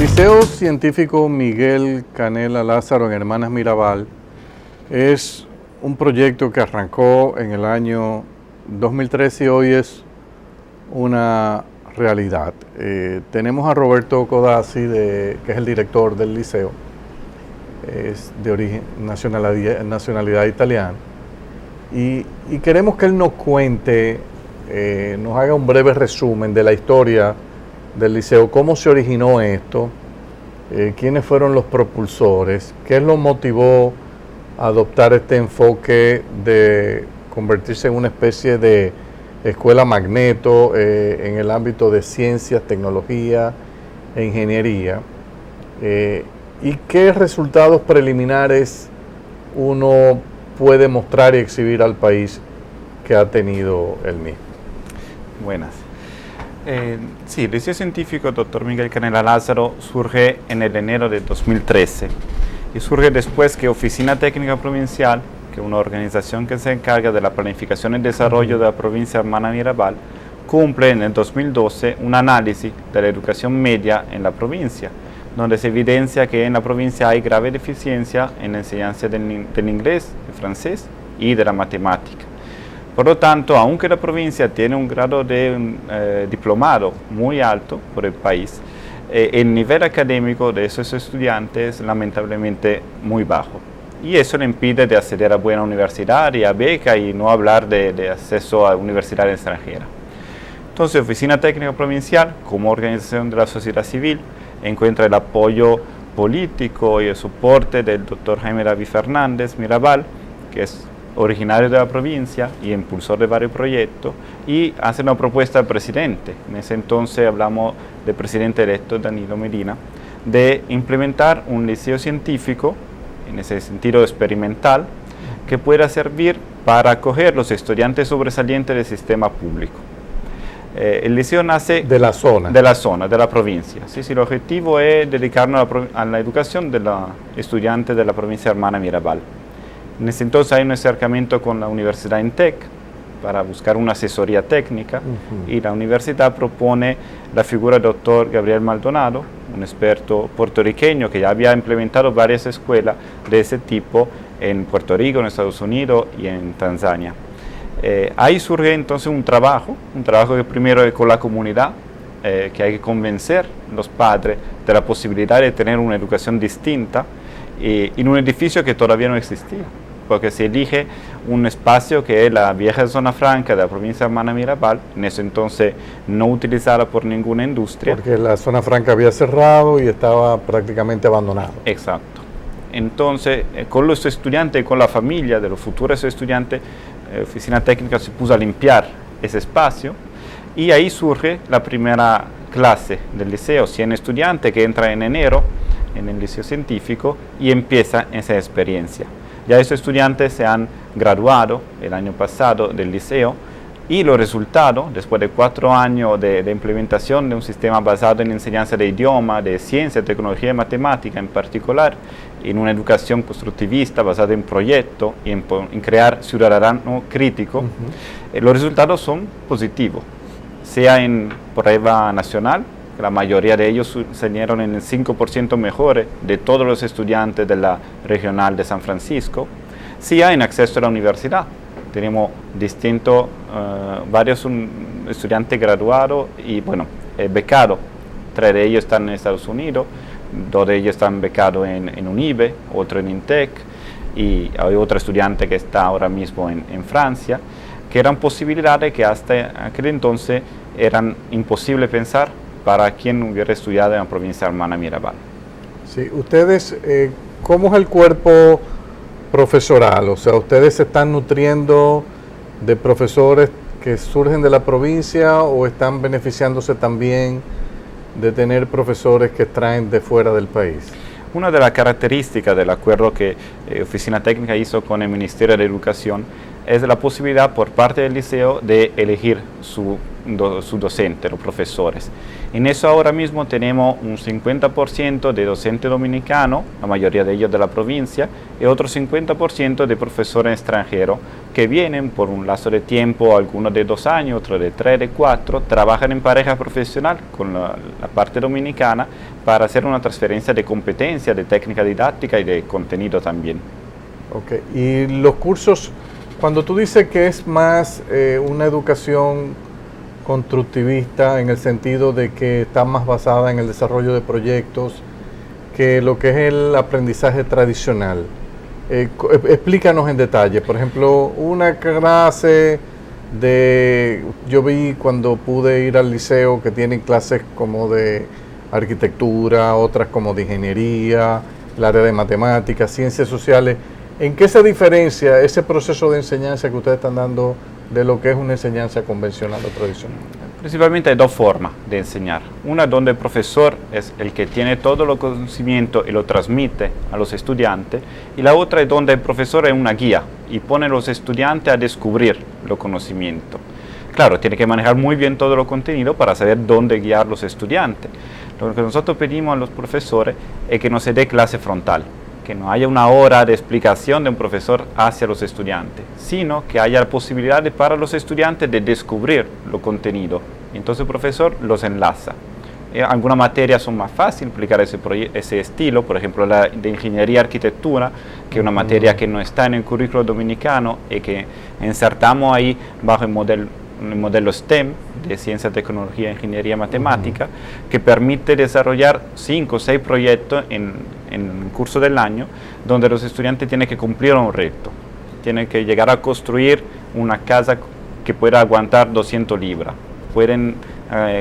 Liceo Científico Miguel Canela Lázaro en Hermanas Mirabal es un proyecto que arrancó en el año 2013 y hoy es una realidad. Tenemos a Roberto Codazzi, que es el director del liceo, es de origen nacionalidad italiana, y queremos que él nos cuente, nos haga un breve resumen de la historia del liceo, cómo se originó esto, quiénes fueron los propulsores, qué lo motivó a adoptar este enfoque de convertirse en una especie de escuela magneto en el ámbito de ciencias, tecnología e ingeniería, y qué resultados preliminares uno puede mostrar y exhibir al país que ha tenido el mismo. Buenas. Sí, el Liceo Científico Dr. Miguel Canela Lázaro surge en el enero de 2013 y surge después que Oficina Técnica Provincial, que es una organización que se encarga de la planificación y desarrollo de la provincia Hermana Mirabal, cumple en el 2012 un análisis de la educación media en la provincia, donde se evidencia que en la provincia hay grave deficiencia en la enseñanza del inglés, del francés y de la matemática. Por lo tanto, aunque la provincia tiene un grado de diplomado muy alto por el país, el nivel académico de esos estudiantes es lamentablemente muy bajo. Y eso le impide de acceder a buena universidad y a beca, y no hablar de acceso a universidad extranjera. Entonces, Oficina Técnica Provincial, como organización de la sociedad civil, encuentra el apoyo político y el soporte del doctor Jaime David Fernández Mirabal, que es originario de la provincia y impulsor de varios proyectos, y hace una propuesta al presidente. En ese entonces hablamos del presidente electo Danilo Medina, de implementar un liceo científico, en ese sentido experimental, que pueda servir para acoger los estudiantes sobresalientes del sistema público. El liceo nace de la zona, de la provincia. Sí, el objetivo es dedicarnos a la educación de los estudiantes de la provincia Hermana Mirabal. En ese entonces hay un acercamiento con la Universidad INTEC para buscar una asesoría técnica, y la universidad propone la figura del doctor Gabriel Maldonado, un experto puertorriqueño que ya había implementado varias escuelas de ese tipo en Puerto Rico, en Estados Unidos y en Tanzania. Ahí surge entonces un trabajo que primero es con la comunidad, que hay que convencer a los padres de la posibilidad de tener una educación distinta en un edificio que todavía no existía, porque se elige un espacio que es la vieja zona franca de la provincia de Hermana Mirabal, en ese entonces no utilizada por ninguna industria. Porque la zona franca había cerrado y estaba prácticamente abandonado. Exacto. Entonces, con los estudiantes, con la familia de los futuros estudiantes, Oficina Técnica se puso a limpiar ese espacio, y ahí surge la primera clase del liceo, 100 estudiantes que entran en enero en el liceo científico y empieza esa experiencia. Ya esos estudiantes se han graduado el año pasado del liceo, y los resultados, después de 4 años de implementación de un sistema basado en enseñanza de idioma, de ciencia, tecnología y matemática en particular, en una educación constructivista basada en proyectos y en crear ciudadano crítico, los resultados son positivos, sea en prueba nacional, la mayoría de ellos salieron en el 5% mejores de todos los estudiantes de la regional de San Francisco, sea en acceso a la universidad. Tenemos varios estudiantes graduados y becados. 3 de ellos están en Estados Unidos, 2 de ellos están becados en UNIBE, otro en INTEC, y hay otro estudiante que está ahora mismo en Francia, que eran posibilidades que hasta aquel entonces eran imposibles pensar para quien hubiera estudiado en la provincia Hermana Mirabal. Sí, ustedes, ¿cómo es el cuerpo profesoral? O sea, ¿ustedes se están nutriendo de profesores que surgen de la provincia o están beneficiándose también de tener profesores que traen de fuera del país? Una de las características del acuerdo que Oficina Técnica hizo con el Ministerio de Educación es la posibilidad por parte del liceo de elegir su docente, los profesores. En eso ahora mismo tenemos un 50% de docente dominicano, la mayoría de ellos de la provincia, y otro 50% de profesores extranjeros que vienen por un lazo de tiempo, algunos de 2 años, otros de 3, de 4, trabajan en pareja profesional con la parte dominicana para hacer una transferencia de competencia, de técnica didáctica y de contenido también. Ok, y los cursos, cuando tú dices que es más una educación constructivista en el sentido de que está más basada en el desarrollo de proyectos que lo que es el aprendizaje tradicional. Explícanos en detalle, por ejemplo, una clase yo vi cuando pude ir al liceo que tienen clases como de arquitectura, otras como de ingeniería, el área de matemáticas, ciencias sociales. ¿En qué se diferencia ese proceso de enseñanza que ustedes están dando de lo que es una enseñanza convencional o tradicional? Principalmente hay 2 formas de enseñar. Una donde el profesor es el que tiene todo el conocimiento y lo transmite a los estudiantes, y la otra es donde el profesor es una guía y pone a los estudiantes a descubrir los conocimientos. Claro, tiene que manejar muy bien todo el contenido para saber dónde guiar a los estudiantes. Lo que nosotros pedimos a los profesores es que no se dé clase frontal, que no haya una hora de explicación de un profesor hacia los estudiantes, sino que haya posibilidades para los estudiantes de descubrir los contenidos. Entonces el profesor los enlaza. Algunas materias son más fáciles aplicar ese estilo, por ejemplo la de ingeniería y arquitectura, que es una materia que no está en el currículo dominicano y que insertamos ahí bajo el modelo STEM, de ciencia, tecnología, ingeniería, matemática, que permite desarrollar 5 o 6 proyectos en el curso del año, donde los estudiantes tienen que cumplir un reto. Tienen que llegar a construir una casa que pueda aguantar 200 libras. Pueden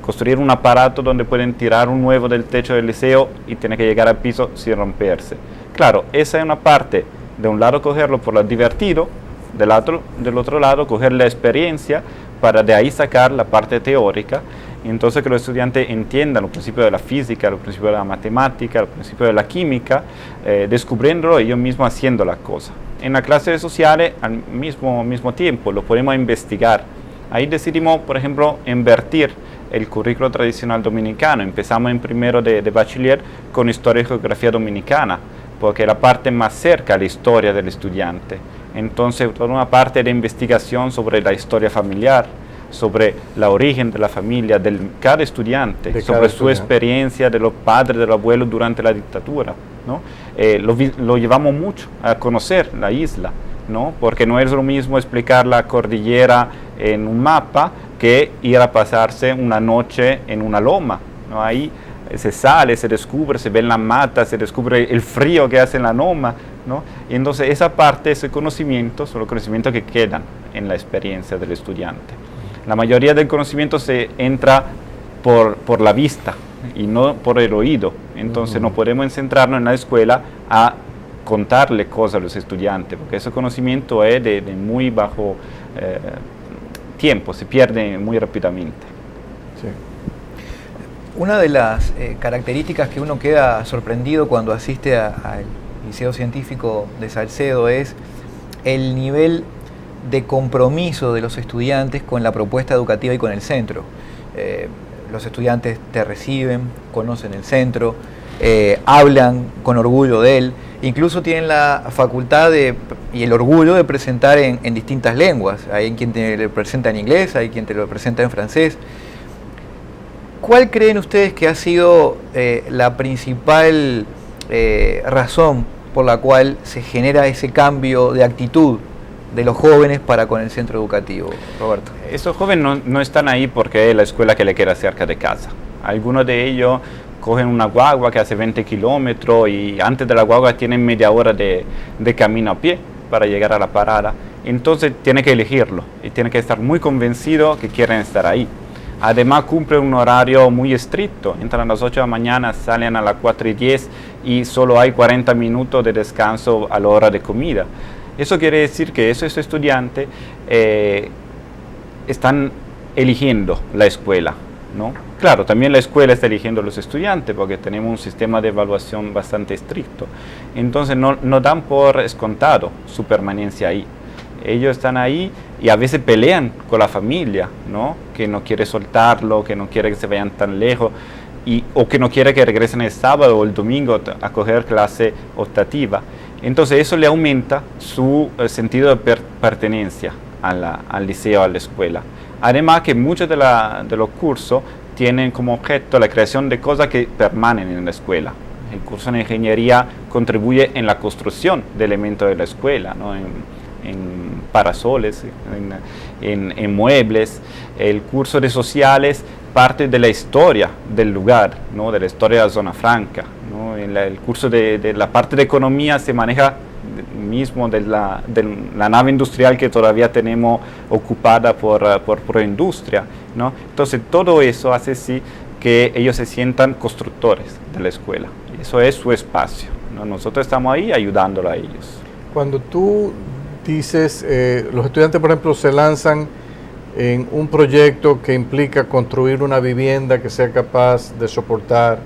construir un aparato donde pueden tirar un huevo del techo del liceo y tienen que llegar al piso sin romperse. Claro, esa es una parte, de un lado cogerlo por lo divertido, del otro lado coger la experiencia para de ahí sacar la parte teórica, y entonces que los estudiantes entiendan los principios de la física, los principios de la matemática, los principios de la química, descubriéndolo ellos mismos haciendo la cosa. En la clase de sociales, al mismo tiempo, lo podemos investigar. Ahí decidimos, por ejemplo, invertir el currículo tradicional dominicano. Empezamos en primero de bachiller con Historia y Geografía Dominicana, porque es la parte más cerca a la historia del estudiante. Entonces, toda una parte de investigación sobre la historia familiar, sobre el origen de la familia de cada estudiante, sobre su experiencia de los padres, de los abuelos durante la dictadura, ¿no? Lo llevamos mucho a conocer la isla, ¿no? Porque no es lo mismo explicar la cordillera en un mapa que ir a pasarse una noche en una loma, ¿no? Ahí se sale, se descubre, se ven las matas, se descubre el frío que hace en la loma, ¿no? Y entonces esa parte, ese conocimiento, son los conocimientos que quedan en la experiencia del estudiante. La mayoría del conocimiento se entra por la vista y no por el oído. Entonces no podemos centrarnos en la escuela a contarle cosas a los estudiantes, porque ese conocimiento es de muy bajo tiempo, se pierde muy rápidamente. Sí. Una de las características que uno queda sorprendido cuando asiste al Liceo Científico de Salcedo es el nivel de compromiso de los estudiantes con la propuesta educativa y con el centro. Los estudiantes te reciben, conocen el centro, hablan con orgullo de él, incluso tienen la facultad y el orgullo de presentar en distintas lenguas. Hay quien te lo presenta en inglés, hay quien te lo presenta en francés. ¿Cuál creen ustedes que ha sido la principal razón por la cual se genera ese cambio de actitud de los jóvenes para con el centro educativo, Roberto? Estos jóvenes no están ahí porque es la escuela que le queda cerca de casa. Algunos de ellos cogen una guagua que hace 20 kilómetros y antes de la guagua tienen media hora de camino a pie para llegar a la parada. Entonces tienen que elegirlo y tienen que estar muy convencidos que quieren estar ahí. Además cumplen un horario muy estricto, entran a las 8 de la mañana, salen a las 4:10 y solo hay 40 minutos de descanso a la hora de comida. Eso quiere decir que esos estudiantes están eligiendo la escuela, ¿no? Claro, también la escuela está eligiendo a los estudiantes porque tenemos un sistema de evaluación bastante estricto. Entonces no dan por descontado su permanencia ahí. Ellos están ahí y a veces pelean con la familia, ¿no? Que no quiere soltarlo, que no quiere que se vayan tan lejos, o que no quiere que regresen el sábado o el domingo a coger clase optativa. Entonces eso le aumenta su sentido de pertenencia al liceo, a la escuela. Además que muchos de los cursos tienen como objeto la creación de cosas que permanecen en la escuela. El curso de ingeniería contribuye en la construcción de elementos de la escuela, ¿no? En parasoles, en muebles. El curso de sociales parte de la historia del lugar, ¿no? De la historia de la zona franca, ¿no? El curso de la parte de economía se maneja mismo de la nave industrial que todavía tenemos ocupada por industria, ¿no? Entonces todo eso hace sí que ellos se sientan constructores de la escuela. Eso es su espacio, ¿no? Nosotros estamos ahí ayudándolo a ellos. Cuando tú dices, los estudiantes, por ejemplo, se lanzan en un proyecto que implica construir una vivienda que sea capaz de soportar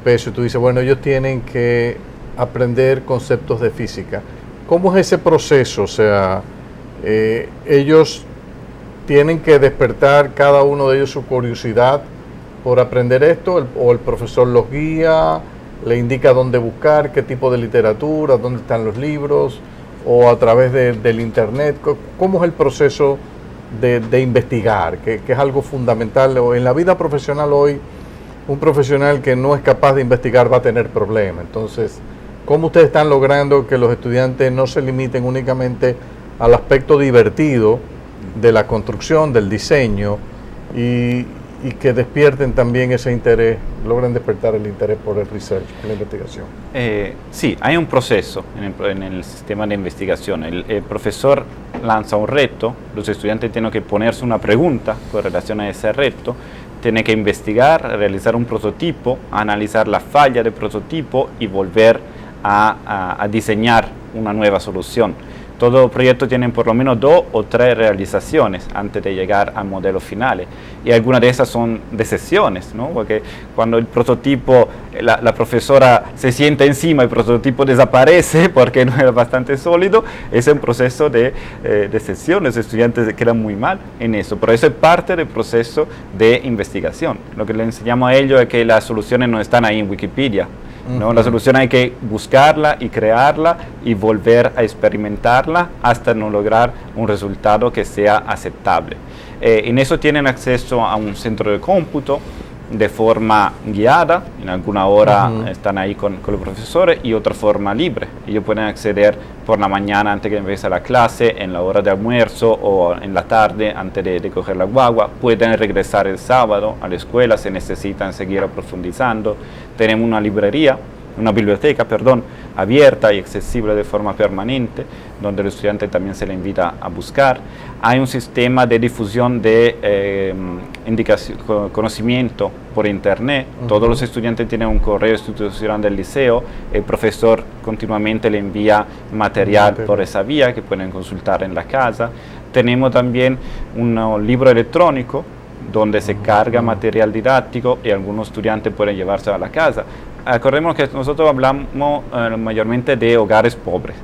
peso, y tú dices, bueno, ellos tienen que aprender conceptos de física. ¿Cómo es ese proceso? O sea, ellos tienen que despertar cada uno de ellos su curiosidad por aprender esto, o el profesor los guía, le indica dónde buscar, qué tipo de literatura, dónde están los libros, o a través del internet. ¿Cómo es el proceso de investigar, que es algo fundamental? En la vida profesional hoy, un profesional que no es capaz de investigar va a tener problemas. Entonces, ¿cómo ustedes están logrando que los estudiantes no se limiten únicamente al aspecto divertido de la construcción, del diseño, y que despierten también ese interés, logren despertar el interés por el research, por la investigación? Sí, hay un proceso en el sistema de investigación. El profesor lanza un reto, los estudiantes tienen que ponerse una pregunta con relación a ese reto, tienen que investigar, realizar un prototipo, analizar la falla del prototipo y volver a diseñar una nueva solución. Todo proyecto tiene por lo menos 2 o 3 realizaciones antes de llegar al modelo final. Y algunas de esas son de sesiones, ¿no? Porque cuando el prototipo, la profesora se sienta encima, el prototipo desaparece porque no era bastante sólido, es un proceso de sesiones. Los estudiantes quedan muy mal en eso. Pero eso es parte del proceso de investigación. Lo que le enseñamos a ellos es que las soluciones no están ahí en Wikipedia, ¿no? La solución hay que buscarla y crearla y volver a experimentarla hasta no lograr un resultado que sea aceptable. En eso tienen acceso a un centro de cómputo de forma guiada, en alguna hora están ahí con los profesores, y otra forma libre. Ellos pueden acceder por la mañana antes que empiece la clase, en la hora de almuerzo o en la tarde antes de coger la guagua. Pueden regresar el sábado a la escuela si necesitan seguir profundizando. Tenemos una biblioteca abierta y accesible de forma permanente, donde el estudiante también se le invita a buscar. Hay un sistema de difusión de conocimiento por internet. Todos los estudiantes tienen un correo institucional del liceo, el profesor continuamente le envía material por esa vía que pueden consultar en la casa. Tenemos también un libro electrónico donde se carga material didáctico y algunos estudiantes pueden llevarse a la casa. Acordemos que nosotros hablamos mayormente de hogares pobres.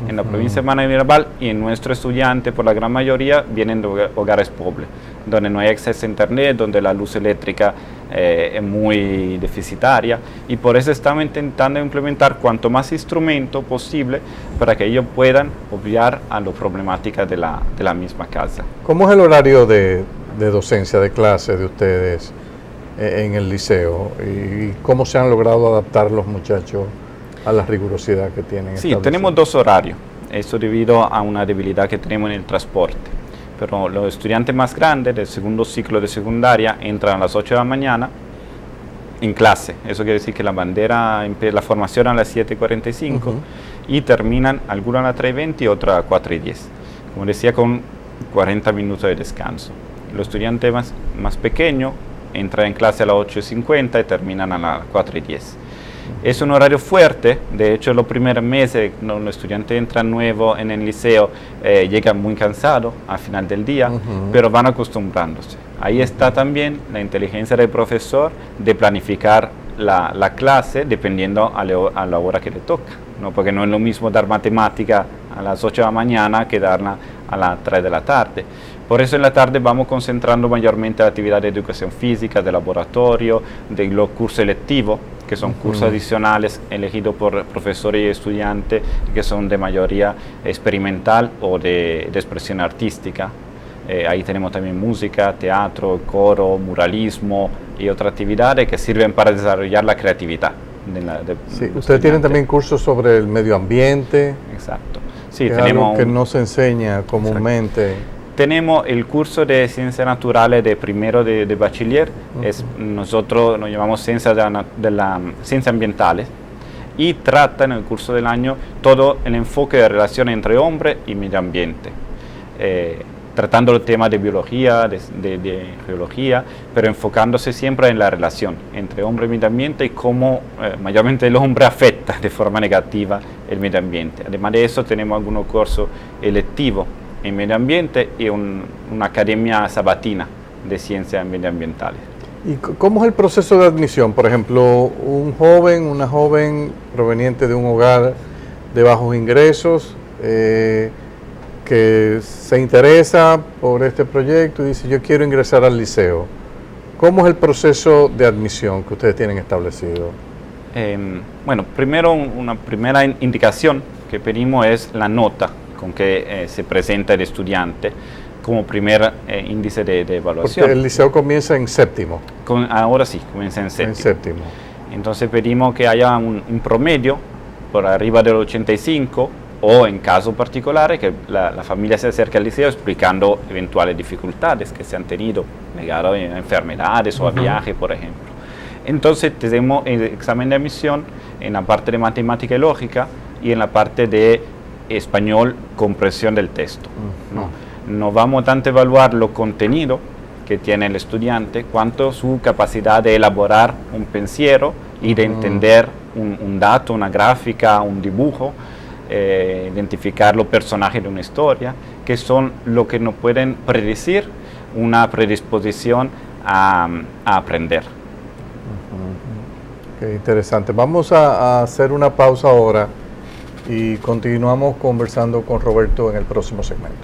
En la provincia de Manas y Mirabal, y en nuestros estudiantes, por la gran mayoría, vienen de hogares pobres, donde no hay acceso a internet, donde la luz eléctrica es muy deficitaria, y por eso estamos intentando implementar cuanto más instrumentos posible para que ellos puedan obviar a las problemáticas de la misma casa. ¿Cómo es el horario de docencia, de clase de ustedes en el liceo? ¿Y cómo se han logrado adaptar los muchachos a la rigurosidad que tienen? Sí, tenemos 2 horarios. Eso debido a una debilidad que tenemos en el transporte. Pero los estudiantes más grandes del segundo ciclo de secundaria entran a las 8 de la mañana en clase. Eso quiere decir que la formación a las 7:45 y terminan algunas a las 3:20 y otras a 4:10. Como decía, con 40 minutos de descanso. Los estudiantes más pequeños entran en clase a las 8:50 y terminan a las 4:10. Es un horario fuerte. De hecho, los primeros meses, cuando los estudiantes entran nuevos en el liceo, llegan muy cansados al final del día, pero van acostumbrándose. Ahí está también la inteligencia del profesor de planificar la clase dependiendo a la hora que le toca, ¿no? Porque no es lo mismo dar matemática a las 8 de la mañana que darla a las 3 de la tarde. Por eso en la tarde vamos concentrando mayormente la actividad de educación física, de laboratorio, de los cursos electivos, que son cursos adicionales elegidos por profesores y estudiantes, que son de mayoría experimental o de expresión artística. Ahí tenemos también música, teatro, coro, muralismo y otras actividades que sirven para desarrollar la creatividad. Sí, ustedes tienen también cursos sobre el medio ambiente. Exacto. Sí, que tenemos algo que no se enseña comúnmente. Exacto. Tenemos el curso de Ciencias Naturales de primero de bachiller, nosotros nos llamamos Ciencias Ciencias Ambientales, y trata en el curso del año todo el enfoque de relación entre hombre y medio ambiente, tratando el tema de biología, de geología, pero enfocándose siempre en la relación entre hombre y medio ambiente y cómo mayormente el hombre afecta de forma negativa el medio ambiente. Además de eso tenemos algunos cursos electivos en medio ambiente y una academia sabatina de ciencias medioambientales. ¿Y cómo es el proceso de admisión? Por ejemplo, una joven proveniente de un hogar de bajos ingresos que se interesa por este proyecto y dice, yo quiero ingresar al liceo. ¿Cómo es el proceso de admisión que ustedes tienen establecido? Bueno, primero una primera indicación que pedimos es la nota con que se presenta el estudiante como primer índice de evaluación. Porque el liceo comienza en séptimo. Ahora sí, comienza en séptimo. En séptimo. Entonces pedimos que haya un promedio por arriba del 85 o en casos particulares que la familia se acerque al liceo explicando eventuales dificultades que se han tenido ligadas a enfermedades o a viajes, por ejemplo. Entonces tenemos el examen de admisión en la parte de matemática y lógica y en la parte de español, comprensión del texto. No vamos tanto a evaluar los contenidos que tiene el estudiante, cuanto su capacidad de elaborar un pensiero y de entender un dato, una gráfica, un dibujo, identificar los personajes de una historia, que son lo que nos pueden predecir una predisposición a aprender. Qué interesante. Vamos a hacer una pausa ahora y continuamos conversando con Roberto en el próximo segmento.